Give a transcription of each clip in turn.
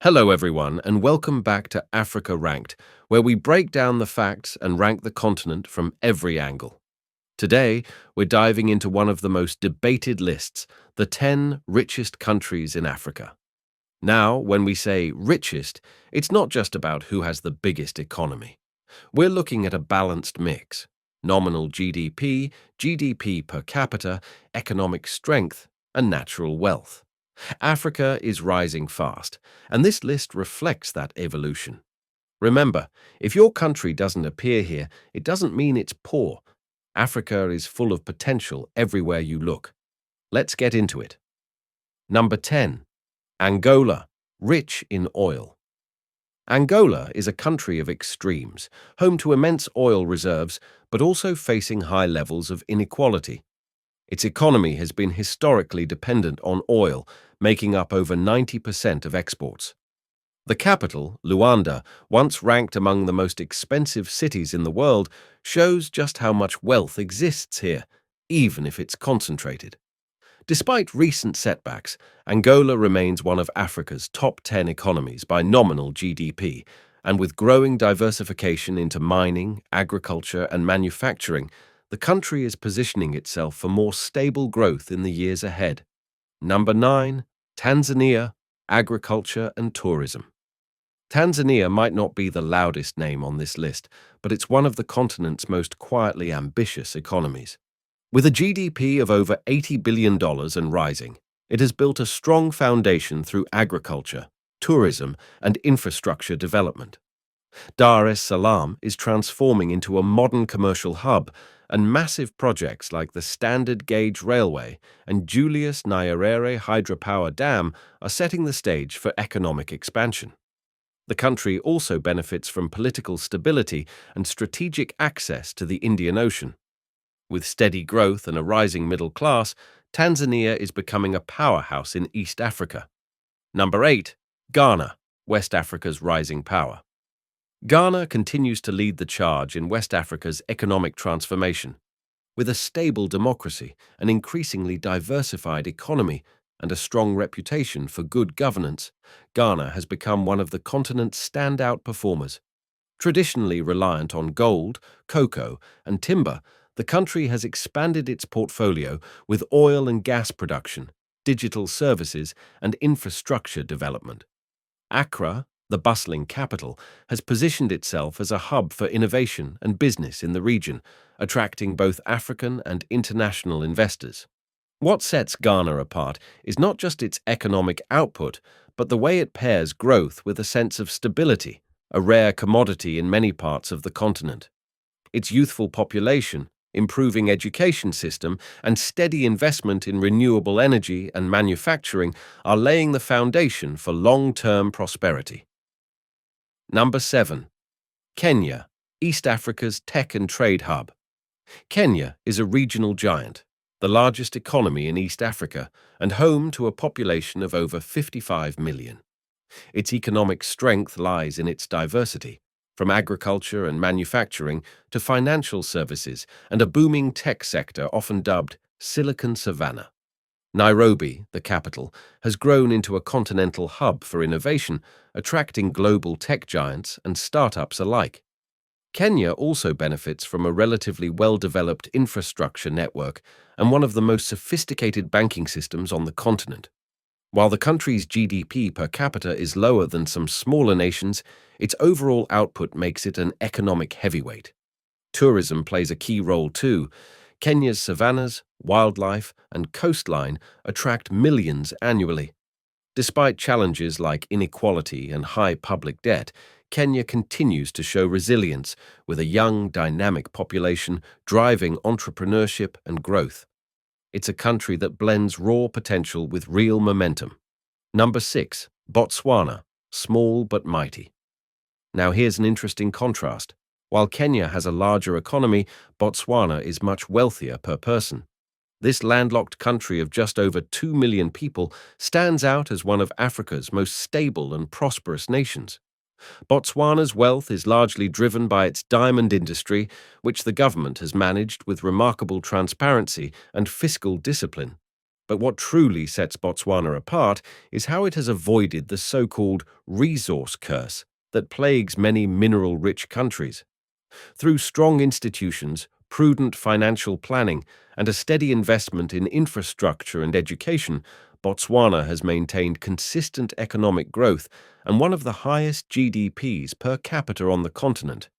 Hello, everyone, and welcome back to Africa Ranked, where we break down the facts and rank the continent from every angle. Today, we're diving into one of the most debated lists, the 10 richest countries in Africa. Now, when we say richest, it's not just about who has the biggest economy. We're looking at a balanced mix: nominal GDP, GDP per capita, economic strength, and natural wealth. Africa is rising fast, and this list reflects that evolution. Remember, if your country doesn't appear here, it doesn't mean it's poor. Africa is full of potential everywhere you look. Let's get into it. Number 10. Angola, rich in oil. Angola is a country of extremes, home to immense oil reserves, but also facing high levels of inequality. Its economy has been historically dependent on oil, making up over 90% of exports. The capital, Luanda, once ranked among the most expensive cities in the world, shows just how much wealth exists here, even if it's concentrated. Despite recent setbacks, Angola remains one of Africa's top 10 economies by nominal GDP, and with growing diversification into mining, agriculture, and manufacturing, the country is positioning itself for more stable growth in the years ahead. Number 9. Tanzania, agriculture and tourism. Tanzania might not be the loudest name on this list, but it's one of the continent's most quietly ambitious economies. With a GDP of over $80 billion and rising, it has built a strong foundation through agriculture, tourism, and infrastructure development. Dar es Salaam is transforming into a modern commercial hub, and massive projects like the Standard Gauge Railway and Julius Nyerere Hydropower Dam are setting the stage for economic expansion. The country also benefits from political stability and strategic access to the Indian Ocean. With steady growth and a rising middle class, Tanzania is becoming a powerhouse in East Africa. Number 8. Ghana, West Africa's rising power. Ghana continues to lead the charge in West Africa's economic transformation. With a stable democracy, an increasingly diversified economy, and a strong reputation for good governance, Ghana has become one of the continent's standout performers. Traditionally reliant on gold, cocoa, and timber, the country has expanded its portfolio with oil and gas production, digital services, and infrastructure development. Accra, the bustling capital, has positioned itself as a hub for innovation and business in the region, attracting both African and international investors. What sets Ghana apart is not just its economic output, but the way it pairs growth with a sense of stability, a rare commodity in many parts of the continent. Its youthful population, improving education system, and steady investment in renewable energy and manufacturing are laying the foundation for long-term prosperity. Number 7. Kenya, East Africa's tech and trade hub. Kenya is a regional giant, the largest economy in East Africa, and home to a population of over 55 million. Its economic strength lies in its diversity, from agriculture and manufacturing to financial services and a booming tech sector often dubbed Silicon Savannah. Nairobi, the capital, has grown into a continental hub for innovation, attracting global tech giants and startups alike. Kenya also benefits from a relatively well-developed infrastructure network and one of the most sophisticated banking systems on the continent. While the country's GDP per capita is lower than some smaller nations, its overall output makes it an economic heavyweight. Tourism plays a key role too. Kenya's savannas, wildlife, and coastline attract millions annually. Despite challenges like inequality and high public debt, Kenya continues to show resilience, with a young, dynamic population driving entrepreneurship and growth. It's a country that blends raw potential with real momentum. Number 6. Botswana, small but mighty. Now here's an interesting contrast. While Kenya has a larger economy, Botswana is much wealthier per person. This landlocked country of just over 2 million people stands out as one of Africa's most stable and prosperous nations. Botswana's wealth is largely driven by its diamond industry, which the government has managed with remarkable transparency and fiscal discipline. But what truly sets Botswana apart is how it has avoided the so-called resource curse that plagues many mineral-rich countries. Through strong institutions, prudent financial planning, and a steady investment in infrastructure and education, Botswana has maintained consistent economic growth and one of the highest GDPs per capita on the continent.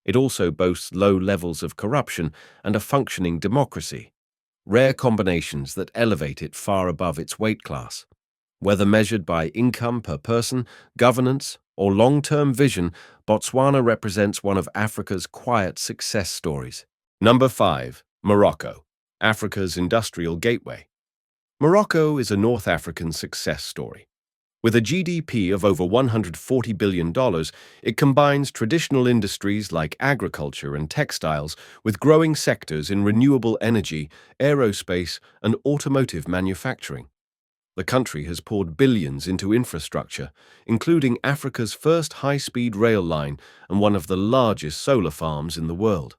It also boasts low levels of corruption and a functioning democracy, rare combinations that elevate it far above its weight class. Whether measured by income per person, governance, or long-term vision, Botswana represents one of Africa's quiet success stories. Number 5. Morocco, Africa's industrial gateway. Morocco is a North African success story. With a GDP of over $140 billion, it combines traditional industries like agriculture and textiles with growing sectors in renewable energy, aerospace, and automotive manufacturing. The country has poured billions into infrastructure, including Africa's first high-speed rail line and one of the largest solar farms in the world.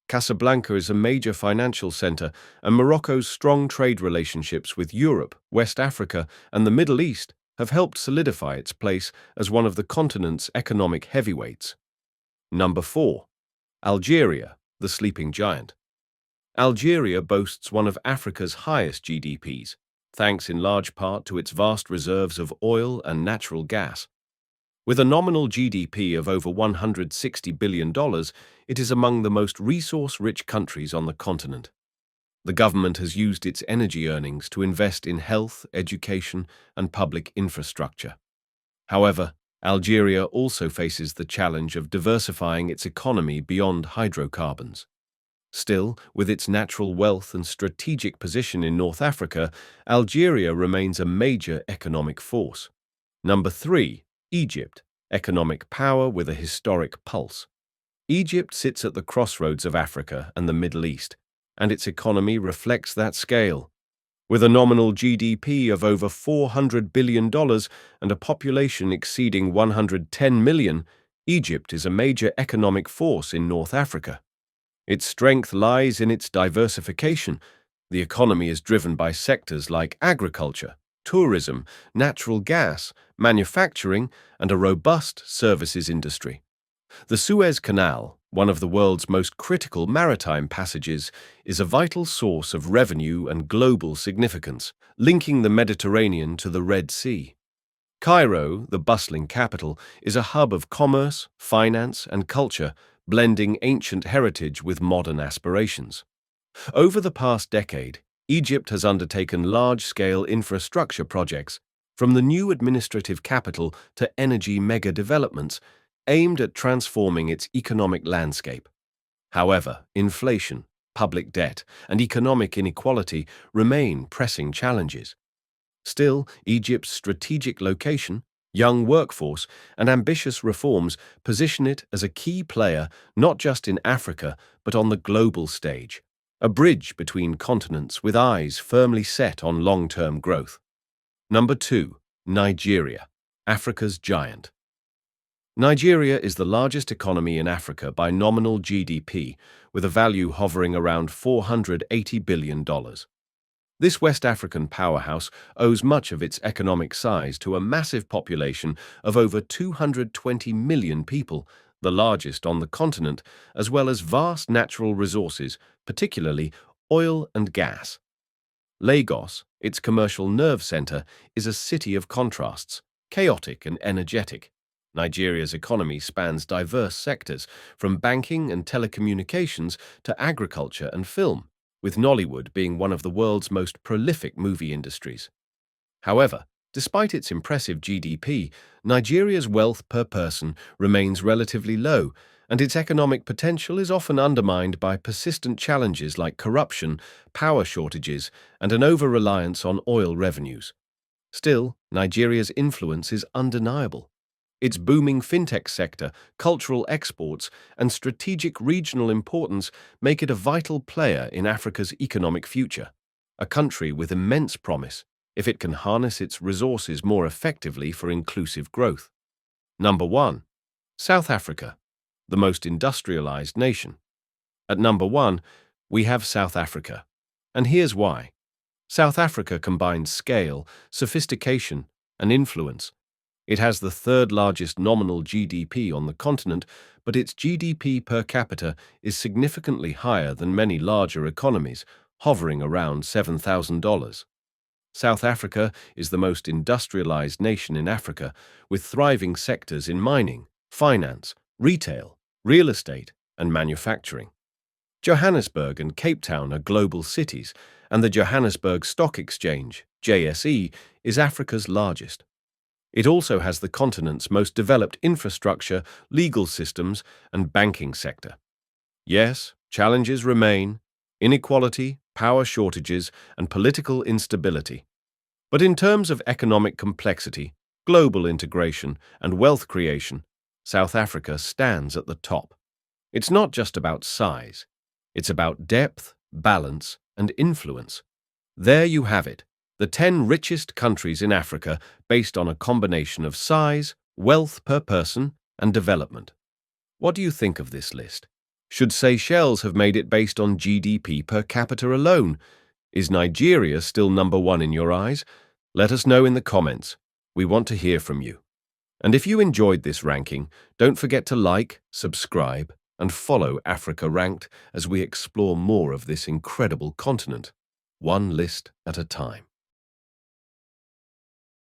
Casablanca is a major financial center, and Morocco's strong trade relationships with Europe, West Africa, and the Middle East have helped solidify its place as one of the continent's economic heavyweights. Number 4. Algeria, the sleeping giant. Algeria boasts one of Africa's highest GDPs, thanks in large part to its vast reserves of oil and natural gas. With a nominal GDP of over $160 billion, it is among the most resource-rich countries on the continent. The government has used its energy earnings to invest in health, education, and public infrastructure. However, Algeria also faces the challenge of diversifying its economy beyond hydrocarbons. Still, with its natural wealth and strategic position in North Africa, Algeria remains a major economic force. Number 3. Egypt, economic power with a historic pulse. Egypt sits at the crossroads of Africa and the Middle East, and its economy reflects that scale. With a nominal GDP of over $400 billion and a population exceeding 110 million, Egypt is a major economic force in North Africa. Its strength lies in its diversification. The economy is driven by sectors like agriculture, tourism, natural gas, manufacturing, and a robust services industry. The Suez Canal, one of the world's most critical maritime passages, is a vital source of revenue and global significance, linking the Mediterranean to the Red Sea. Cairo, the bustling capital, is a hub of commerce, finance, and culture, blending ancient heritage with modern aspirations. Over the past decade, Egypt has undertaken large-scale infrastructure projects, from the new administrative capital to energy mega-developments, aimed at transforming its economic landscape. However, inflation, public debt, and economic inequality remain pressing challenges. Still, Egypt's strategic location, young workforce, and ambitious reforms position it as a key player not just in Africa but on the global stage, a bridge between continents with eyes firmly set on long-term growth. Number 2. Nigeria, Africa's giant. Nigeria is the largest economy in Africa by nominal GDP, with a value hovering around $480 billion. This West African powerhouse owes much of its economic size to a massive population of over 220 million people, the largest on the continent, as well as vast natural resources, particularly oil and gas. Lagos, its commercial nerve center, is a city of contrasts, chaotic and energetic. Nigeria's economy spans diverse sectors, from banking and telecommunications to agriculture and film, with Nollywood being one of the world's most prolific movie industries. However, despite its impressive GDP, Nigeria's wealth per person remains relatively low, and its economic potential is often undermined by persistent challenges like corruption, power shortages, and an over-reliance on oil revenues. Still, Nigeria's influence is undeniable. Its booming fintech sector, cultural exports, and strategic regional importance make it a vital player in Africa's economic future, a country with immense promise if it can harness its resources more effectively for inclusive growth. Number 1. South Africa, the most industrialized nation. At number 1, we have South Africa, and here's why. South Africa combines scale, sophistication, and influence. It has the third largest nominal GDP on the continent, but its GDP per capita is significantly higher than many larger economies, hovering around $7,000. South Africa is the most industrialized nation in Africa, with thriving sectors in mining, finance, retail, real estate, and manufacturing. Johannesburg and Cape Town are global cities, and the Johannesburg Stock Exchange, JSE, is Africa's largest. It also has the continent's most developed infrastructure, legal systems, and banking sector. Yes, challenges remain: inequality, power shortages, and political instability. But in terms of economic complexity, global integration, and wealth creation, South Africa stands at the top. It's not just about size. It's about depth, balance, and influence. There you have it, the 10 richest countries in Africa based on a combination of size, wealth per person, and development. What do you think of this list? Should Seychelles have made it based on GDP per capita alone? Is Nigeria still number one in your eyes? Let us know in the comments. We want to hear from you. And if you enjoyed this ranking, don't forget to like, subscribe, and follow Africa Ranked as we explore more of this incredible continent, one list at a time.